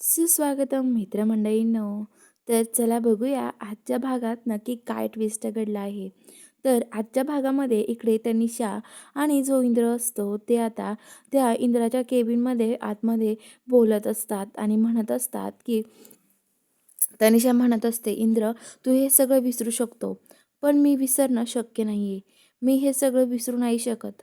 सुस्वागतम मित्रमंडळींनो. तर चला बघूया आजच्या भागात नक्की काय ट्विस्ट घडला आहे. तर आजच्या भागामध्ये इकडे तनिषा आणि जो इंद्र असतो ते आता त्या इंद्राच्या केबिनमध्ये आतमध्ये बोलत असतात आणि म्हणत असतात की तनिषा म्हणत असते, इंद्र तू हे सगळं विसरू शकतो, पण मी विसरणं शक्य नाही आहे. मी हे सगळं विसरू नाही शकत.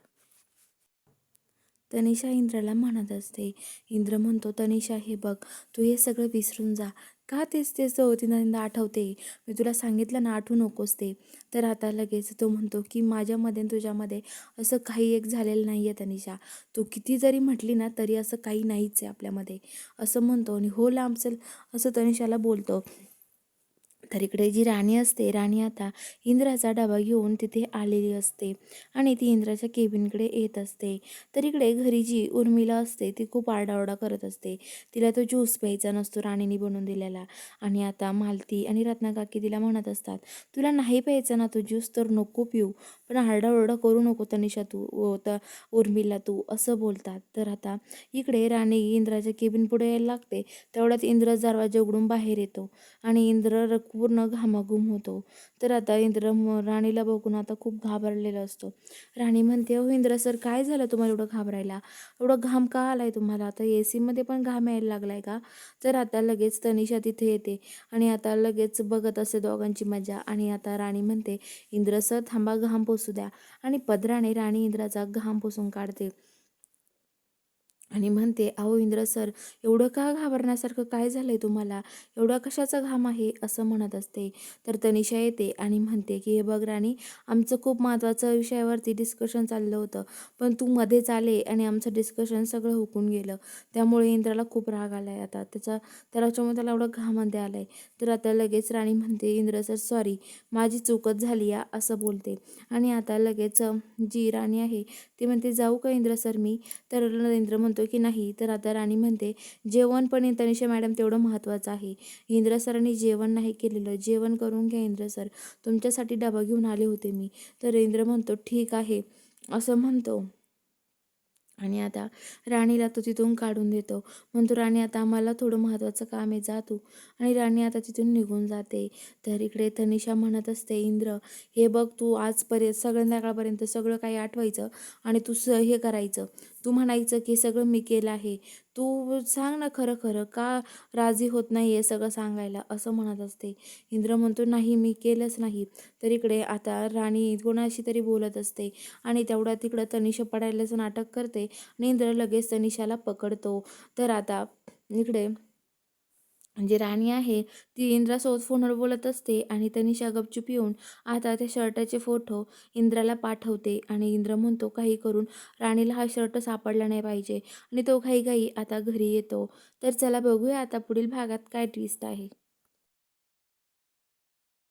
तनिषा इंद्राला म्हणत असते. इंद्र म्हणतो, तनिषा हे बघ, तू हे सगळं विसरून जा. का तेच तेच तीनदा आठवते? मी तुला सांगितलं ना, आठवू नकोस ते. तर आता लगेच तो म्हणतो की माझ्यामध्ये आणि तुझ्यामध्ये असं काही एक झालेलं नाही आहे तनिषा. तू किती जरी म्हटली ना तरी असं काही नाहीच आहे आपल्यामध्ये, असं म्हणतो आणि हो लांब चल असं तनिषाला बोलतो. तर इकडे जी राणी असते, राणी आता इंद्राचा डबा घेऊन तिथे आलेली असते आणि ती इंद्राच्या केबिनकडे येत असते. तर इकडे घरी जी उर्मिला असते ती खूप आरडाओरडा करत असते. तिला तो ज्यूस प्यायचा नसतो राणीने बनवून दिलेला. आणि आता मालती आणि रत्नाकाकी तिला म्हणत असतात, तुला नाही प्यायचा ना तो ज्यूस तर नको पिऊ, पण आरडाओरडा करू नको तनिषा तू उर्मिला तू, असं बोलतात. तर आता इकडे राणी इंद्राच्या केबिन पुढे यायला लागते. तेवढ्यात इंद्र दरवाजा उघडून बाहेर येतो आणि इंद्र पूर्ण घामाघूम होतो. तर आता इंद्र राणीला बघून आता खूप घाबरलेला असतो. राणी म्हणते, हो इंद्र सर, काय झालं तुम्हाला एवढं घाबरायला? एवढं घाम का आलाय तुम्हाला? आता AC मध्ये पण घाम यायला लागलाय का? तर आता लगेच तनिषा तिथे येते आणि आता लगेच बघत असते दोघांची मजा. आणि आता राणी म्हणते, इंद्र सर थांबा, घाम पुसू द्या. आणि पदराने राणी इंद्राचा घाम पुसून काढते आणि म्हणते, अहो इंद्र सर, एवढं का घाबरण्यासारखं काय झालंय तुम्हाला? एवढा कशाचा घाम आहे? असं म्हणत असते. तर तनिषा येते आणि म्हणते की हे बघ राणी, आमचं खूप महत्त्वाचं विषयावरती डिस्कशन चाललं होतं, पण तू मध्येच आले आणि आमचं डिस्कशन सगळं हुकून गेलं. त्यामुळे इंद्राला खूप राग आलाय आता त्याच्यामुळे त्याला एवढं घामध्ये आलंय. तर आता लगेच राणी म्हणते, इंद्र सर सॉरी, माझी चूकच झाली या, असं बोलते. आणि आता लगेच जी राणी आहे ती म्हणते, जाऊ का इंद्र सर मी? तर इंद्र म्हणतो की नाही. तर आता राणी म्हणते, जेवण पण तनिषा मॅडम तेवढं महत्त्वाचं आहे. इंद्र सरांनी जेवण नाही केलेलं, जेवण करून घ्या इंद्र सर, तुमच्यासाठी डबा घेऊन आले होते मी. तर इंद्र म्हणतो, ठीक आहे, असं म्हणतो. आणि आता राणीला तो तिथून काढून देतो. म्हणतो, राणी आता आम्हाला थोडं महत्त्वाचं काम आहे, जा तू. आणि राणी आता तिथून निघून जाते. तर इकडे तनिषा म्हणत असते, इंद्र हे बघ, तू आजपर्यंत संध्याकाळपर्यंत सगळं काही आठवायचं आणि तू हे करायचं, तू म्हणायचं की सगळं मी केलं आहे. तू सांग ना खरं खरं, का राजी होत नाही आहे सगळं सांगायला, असं म्हणत असते. इंद्र म्हणतो, नाही मी केलंच नाही. तर इकडे आता राणी कोणाशी तरी बोलत असते आणि तेवढ्या तिकडं तनिषा पडायलाच नाटक करते आणि इंद्र लगेच तनिषाला पकडतो. तर आता इकडे जी राणी आहे ती इंद्रासोबत फोनवर बोलत असते आणि तनिषा गपचूप येऊन आता त्या शर्टाचे फोटो इंद्राला पाठवते. आणि इंद्र म्हणतो, काही करून राणीला हा शर्ट सापडला नाही पाहिजे. आणि तो घाईघाई आता घरी येतो. तर चला बघूया आता पुढील भागात काय ट्विस्ट आहे.